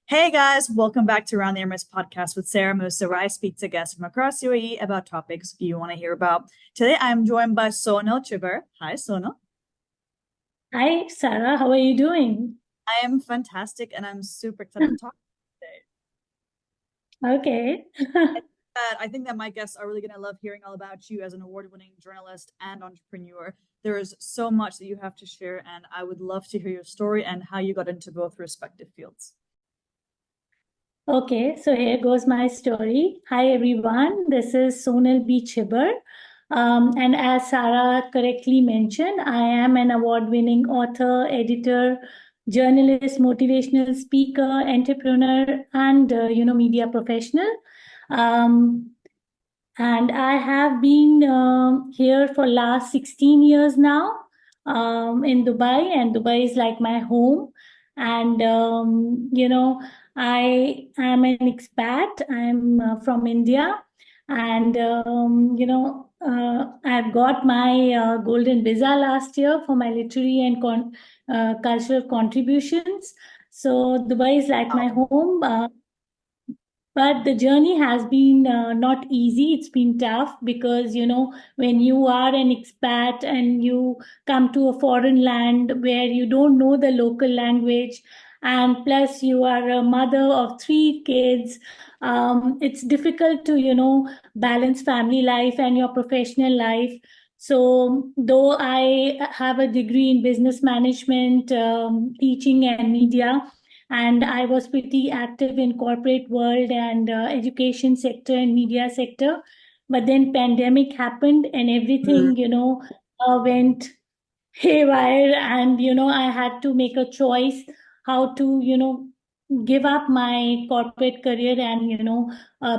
Hey guys, welcome back to Around the Emirates podcast with Sarah Musa, where I speak to guests from across UAE about topics you want to hear about. Today I'm joined by SonalBChhibber. Hi, Sonal. Hi, Sarah. How are you doing? I am fantastic and I'm super excited to talk today. Okay. I think that my guests are really going to love hearing all about you as an award-winning journalist and entrepreneur. There is so much that you have to share, and I would love to hear your story and how you got into both respective fields. Okay, so here goes my story. Hi, everyone. This is SonalBChhibber. And as Sarah correctly mentioned, I am an award-winning author, editor, journalist, motivational speaker, entrepreneur, and media professional. Um, and I have been here for last 16 years now in Dubai, and Dubai is like my home. And I am an expat. I'm from India, and I've got my golden visa last year for my literary and cultural contributions. So Dubai is like my home. But the journey has been not easy. It's been tough because, when you are an expat and you come to a foreign land where you don't know the local language, and plus you are a mother of three kids, it's difficult to, balance family life and your professional life. So, though I have a degree in business management, teaching, and media, and I was pretty active in corporate world and education sector and media sector. But then pandemic happened and Mm. everything, went haywire, and I had to make a choice how to give up my corporate career and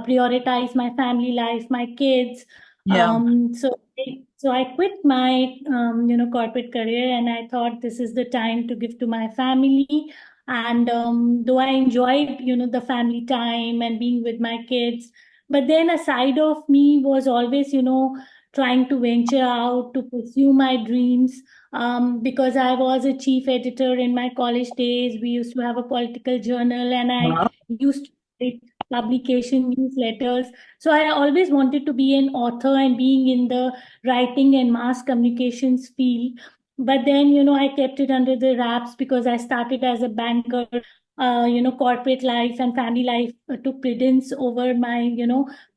prioritize my family life, my kids. Yeah. So I quit my corporate career, and I thought this is the time to give to my family. And though I enjoyed the family time and being with my kids, but then a side of me was always trying to venture out to pursue my dreams, because I was a chief editor in my college days. We used to have a political journal, and I Wow. used to write publication newsletters. So I always wanted to be an author and being in the writing and mass communications field. But then, I kept it under the wraps because I started as a banker. Corporate life and family life took precedence over my,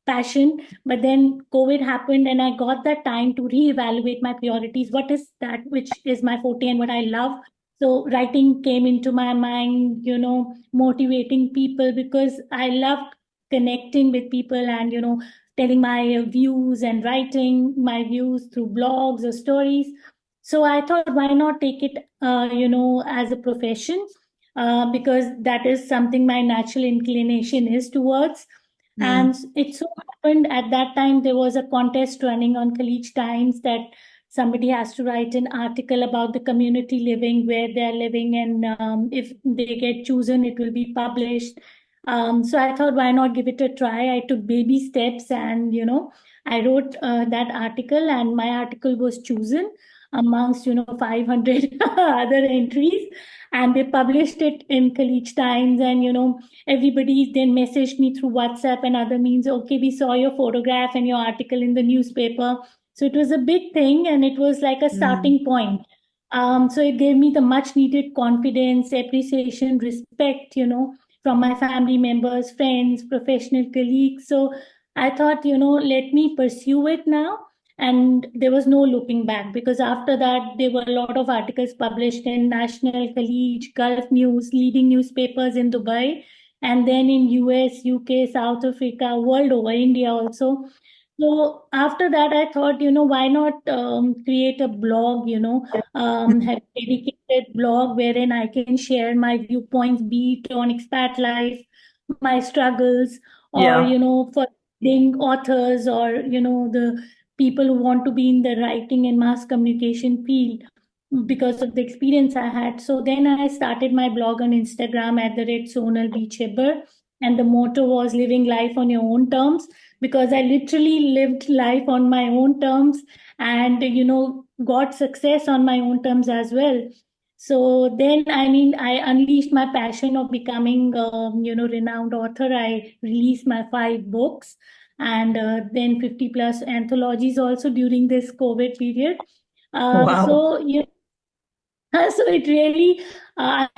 passion. But then COVID happened, and I got that time to reevaluate my priorities. What is that which is my forte and what I love? So writing came into my mind, motivating people, because I love connecting with people and, telling my views and writing my views through blogs or stories. So I thought, why not take it, as a profession? Because that is something my natural inclination is towards. Mm. And it so happened at that time there was a contest running on College Times that somebody has to write an article about the community living where they're living, and if they get chosen, it will be published. So I thought, why not give it a try? I took baby steps, and I wrote that article, and my article was chosen amongst 500 other entries, and they published it in College Times, and everybody then messaged me through WhatsApp and other means. Okay, we saw your photograph and your article in the newspaper. So it was a big thing, and it was like a Mm. starting point. So it gave me the much needed confidence, appreciation, respect, from my family members, friends, professional colleagues. So I thought, let me pursue it now. And there was no looking back, because after that, there were a lot of articles published in National, College, Gulf News, leading newspapers in Dubai, and then in US, UK, South Africa, world over, India also. So after that, I thought, why not create a blog, have a dedicated blog wherein I can share my viewpoints, be it on expat life, my struggles, or, Yeah. for leading authors, or, the people who want to be in the writing and mass communication field because of the experience I had. So then I started my blog on Instagram at the rate SonalBChhibber. And the motto was living life on your own terms, because I literally lived life on my own terms and, got success on my own terms as well. So then, I mean, I unleashed my passion of becoming, renowned author. I released my 5 books, and then 50 plus anthologies also during this COVID period. Wow. So, so it really, I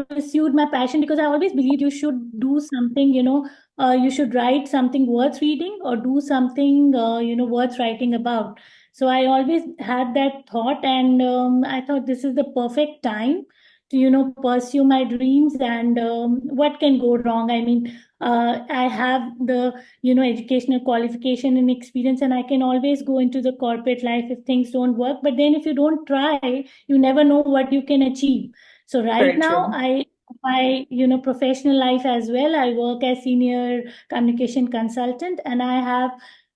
pursued my passion because I always believed you should do something, you should write something worth reading or do something, worth writing about. So I always had that thought, and I thought this is the perfect time to, pursue my dreams. And what can go wrong? I mean, I have the, educational qualification and experience, and I can always go into the corporate life if things don't work. But then if you don't try, you never know what you can achieve. So right Very now, true. my professional life as well, I work as senior communication consultant, and I have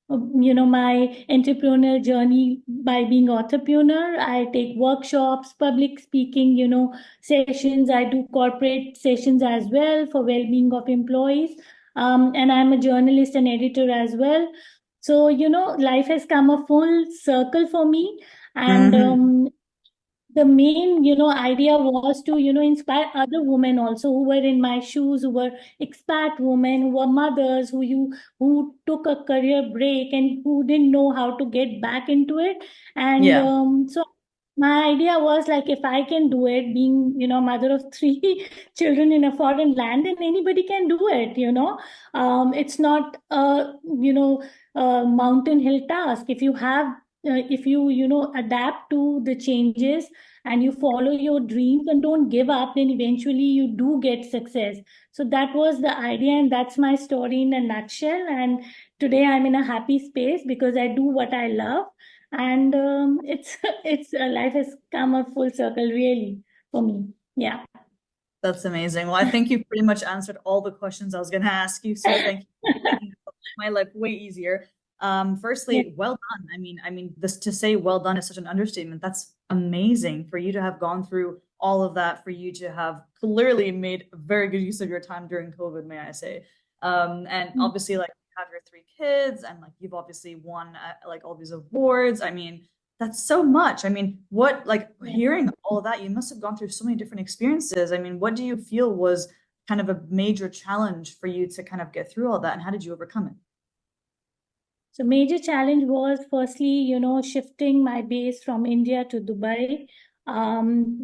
my entrepreneurial journey by being entrepreneur. I take workshops, public speaking, sessions. I do corporate sessions as well for well-being of employees. And I'm a journalist and editor as well. So, life has come a full circle for me. And Hmm. the main, idea was to, inspire other women also who were in my shoes, who were expat women, who were mothers, who took a career break and who didn't know how to get back into it. And Yeah, so my idea was like, if I can do it, being, mother of 3 children in a foreign land, then anybody can do it, it's not a, a mountain hill task. If you have if you adapt to the changes and you follow your dreams and don't give up, then eventually you do get success. So that was the idea, and that's my story in a nutshell. And today I'm in a happy space because I do what I love. And it's it's life has come a full circle really for me. Yeah. that's amazing. Well, I think you pretty much answered all the questions I was going to ask you. So thank you for making my life way easier. Yeah. Firstly, well done. I mean, this to say well done is such an understatement. That's amazing for you to have gone through all of that, for you to have clearly made very good use of your time during COVID, may I say. And obviously, like you have your 3 kids, and like you've obviously won like all these awards. I mean, that's so much. I mean, what, like Yeah. hearing all of that, you must have gone through so many different experiences. I mean, what do you feel was kind of a major challenge for you to kind of get through all that, and how did you overcome it? So major challenge was firstly, shifting my base from India to Dubai,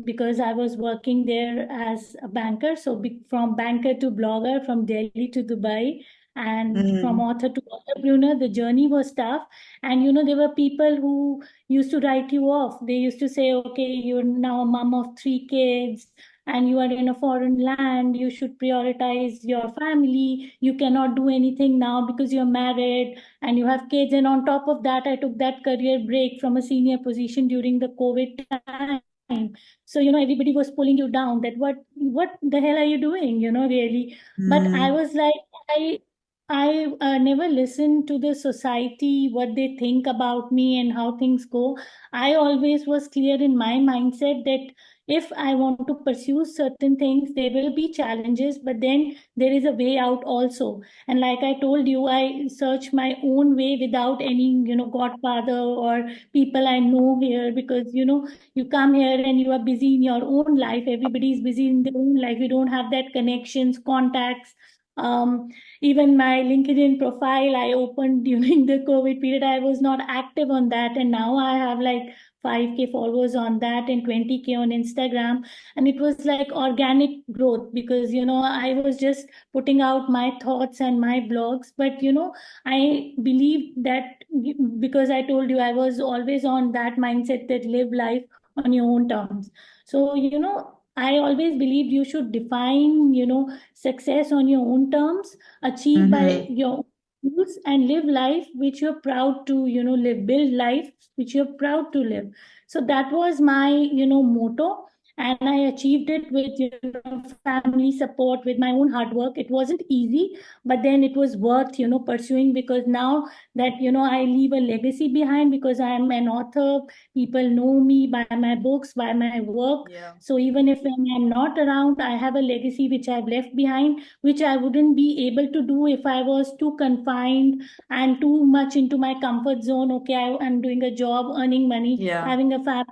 because I was working there as a banker. So from banker to blogger, from Delhi to Dubai, and from Mm, author to entrepreneur, the journey was tough. And there were people who used to write you off. They used to say, "Okay, you're now a mom of 3 kids, and you are in a foreign land. You should prioritize your family. You cannot do anything now because you're married and you have kids." And on top of that, I took that career break from a senior position during the COVID time. So everybody was pulling you down, that what the hell are you doing, really. But I mm, was like, I never listened to the society, what they think about me and how things go. I always was clear in my mindset that if I want to pursue certain things, there will be challenges, but then there is a way out also. And like I told you, I search my own way without any, godfather or people I know here, because you come here and you are busy in your own life. Everybody is busy in their own life. You don't have that connections, contacts. Even my LinkedIn profile I opened during the COVID period, I was not active on that, and now I have like 5K followers on that and 20K on Instagram. And it was like organic growth, because I was just putting out my thoughts and my blogs. But I believe that, because I told you, I was always on that mindset that live life on your own terms. So I always believed you should define success on your own terms, achieve by hmm. your own rules, and live life which you're proud to live, build life which you're proud to live. So that was my motto, and I achieved it with family support, with my own hard work. It wasn't easy, but then it was worth pursuing, because now that I leave a legacy behind, because I am an author. People know me by my books, by my work. Yeah. So even if when I'm not around, I have a legacy which I've left behind, which I wouldn't be able to do if I was too confined and too much into my comfort zone. Okay, I'm doing a job, earning money, Yeah. having a family,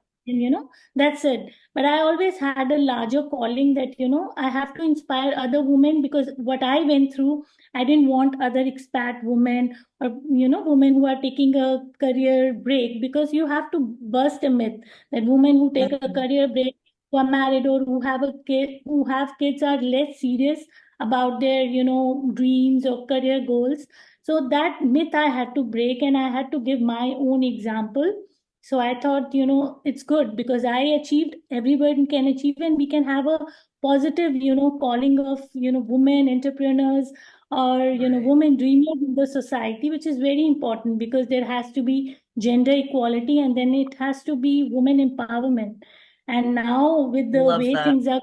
that's it. But I always had a larger calling that, I have to inspire other women, because what I went through, I didn't want other expat women, or, women who are taking a career break, because you have to burst a myth that women who take a Mhm. career break, who are married or who have a kid, who have kids, are less serious about their, dreams or career goals. So that myth I had to break, and I had to give my own example. So I thought, it's good because I achieved, everyone can achieve, and we can have a positive, calling of, women entrepreneurs, or, Right. women dreamers in the society, which is very important, because there has to be gender equality, and then it has to be women empowerment. And now with the Love way that. things are,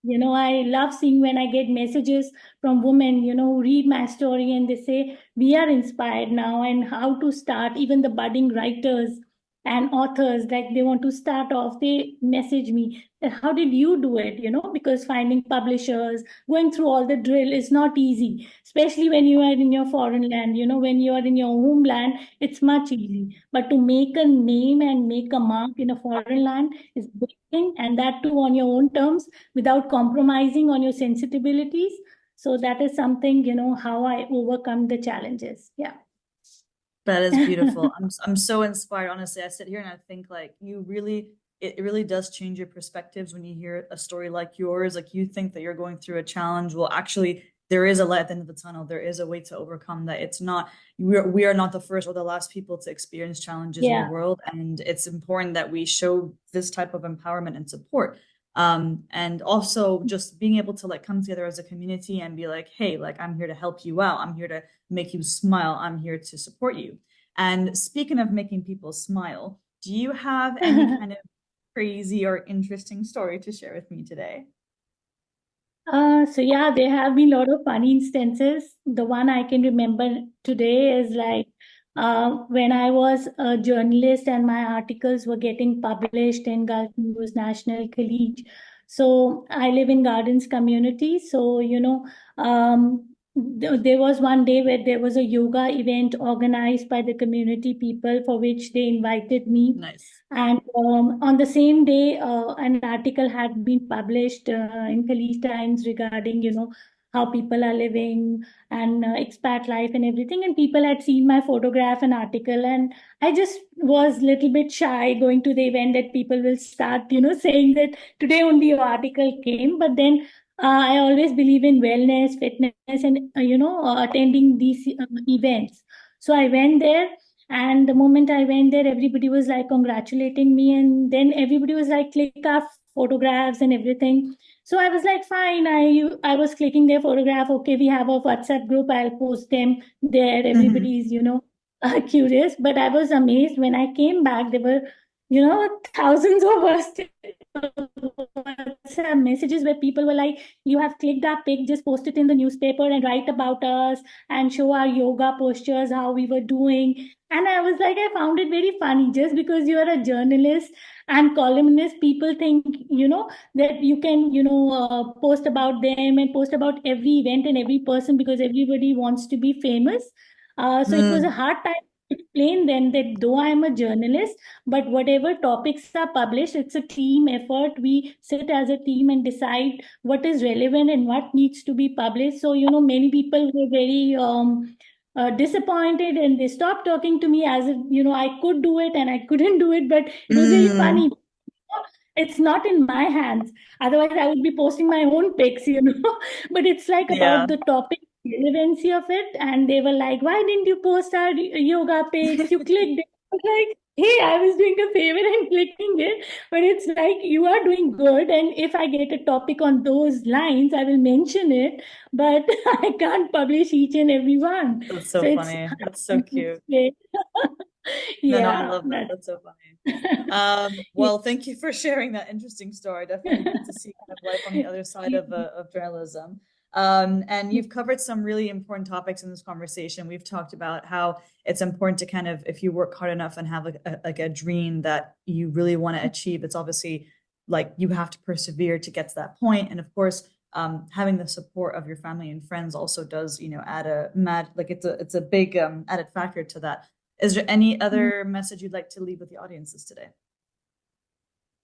I love seeing when I get messages from women, who read my story and they say, we are inspired now, and how to start. Even the budding writers and authors, like they want to start off, they message me that how did you do it, because finding publishers, going through all the drill is not easy, especially when you are in your foreign land. When you are in your homeland, it's much easy, but to make a name and make a mark in a foreign land is big thing, and that too on your own terms, without compromising on your sensibilities. So that is something, how I overcome the challenges. Yeah. That is beautiful. I'm so inspired. Honestly, I sit here and I think like it really does change your perspectives when you hear a story like yours. Like you think that you're going through a challenge. Well, actually, there is a light at the end of the tunnel. There is a way to overcome that. It's not we are not the first or the last people to experience challenges in the Yeah. world, and it's important that we show this type of empowerment and support. And also just being able to like come together as a community and be like, hey, like I'm here to help you out. I'm here to make you smile. I'm here to support you. And speaking of making people smile, do you have any kind of crazy or interesting story to share with me today? So yeah, there have been a lot of funny instances. The one I can remember today is like, when I was a journalist and my articles were getting published in Gulf News National College. So I live in Gardens community. So, there was one day where there was a yoga event organized by the community people, for which they invited me. Nice. And on the same day, an article had been published in Khaleej Times regarding, how people are living, and expat life and everything. And people had seen my photograph and article, and I just was a little bit shy going to the event, that people will start, saying that today only your article came. But then I always believe in wellness, fitness, and attending these events. So I went there, and the moment I went there, everybody was like congratulating me. And then everybody was like, click our photographs and everything. So I was like, fine. I was clicking their photograph. Okay, we have a WhatsApp group. I'll post them there. Mhm. Everybody's, curious. But I was amazed when I came back. There were, thousands of WhatsApp messages where people were like, you have clicked our pic, just post it in the newspaper and write about us and show our yoga postures, how we were doing. And I was like, I found it very funny, just because you are a journalist and columnist, people think, that you can, post about them and post about every event and every person, because everybody wants to be famous. So it was a Mm. hard time to explain them that though I am a journalist, but whatever topics are published, it's a team effort. We sit as a team and decide what is relevant and what needs to be published. So, many people were very disappointed, and they stopped talking to me, as if, I could do it and I couldn't do it. But it was really Mm. funny. It's not in my hands. Otherwise, I would be posting my own pics, But it's like Yeah. about the topic relevancy of it. And they were like, why didn't you post our yoga pics? You clicked it. I was like, hey, I was doing a favor and clicking it. But it's like, you are doing good. And if I get a topic on those lines, I will mention it. But I can't publish each and every one. That's So so it's funny. That's so cute. No, no, I yeah, love that. that's That's so funny. yeah. Well, thank you for sharing that interesting story. Definitely good to see kind of life on the other side of journalism. And you've covered some really important topics in this conversation. We've talked about how it's important to kind of, if you work hard enough and have like a dream that you really want to achieve, it's obviously like you have to persevere to get to that point. And of course, having the support of your family and friends also does, add a mad, like it's a big added factor to that. Is there any other message you'd like to leave with the audiences today?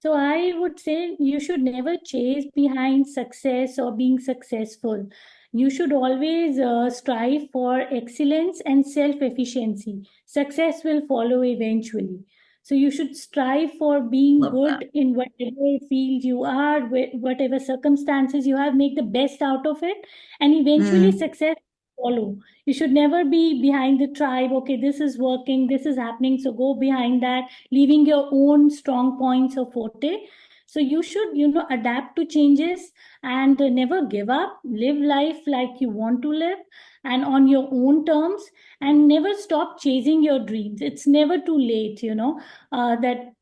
So I would say you should never chase behind success or being successful. You should always strive for excellence and self-efficiency. Success will follow eventually. So you should strive for being Love that. good in whatever field you are, whatever circumstances you have, make the best out of it, and eventually Mm, success will follow. You should never be behind the tribe. Okay, this is working, this is happening, so go behind that, leaving your own strong points or forte. So you should, adapt to changes and never give up. Live life like you want to live and on your own terms, and never stop chasing your dreams. It's never too late, that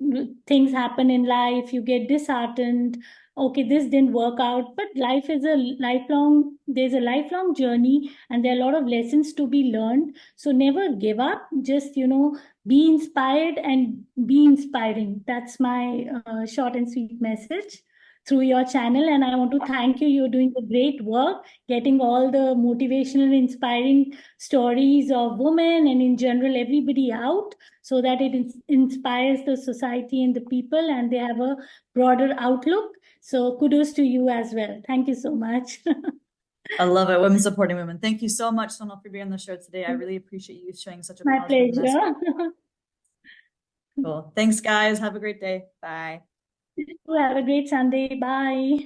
things happen in life, you get disheartened. Okay, this didn't work out, but life is a lifelong, there's a lifelong journey, and there are a lot of lessons to be learned. So never give up. Just, be inspired and be inspiring. That's my short and sweet message through your channel. And I want to thank you. You're doing a great work, getting all the motivational, inspiring stories of women and in general everybody out, so that it inspires the society and the people, and they have a broader outlook. So kudos to you as well. Thank you so much. I love it. Women supporting women. Thank you so much, Sonal, for being on the show today. I really appreciate you sharing such a My positive message. pleasure. Cool. Thanks, guys. Have a great day. Bye. Have a great Sunday. Bye.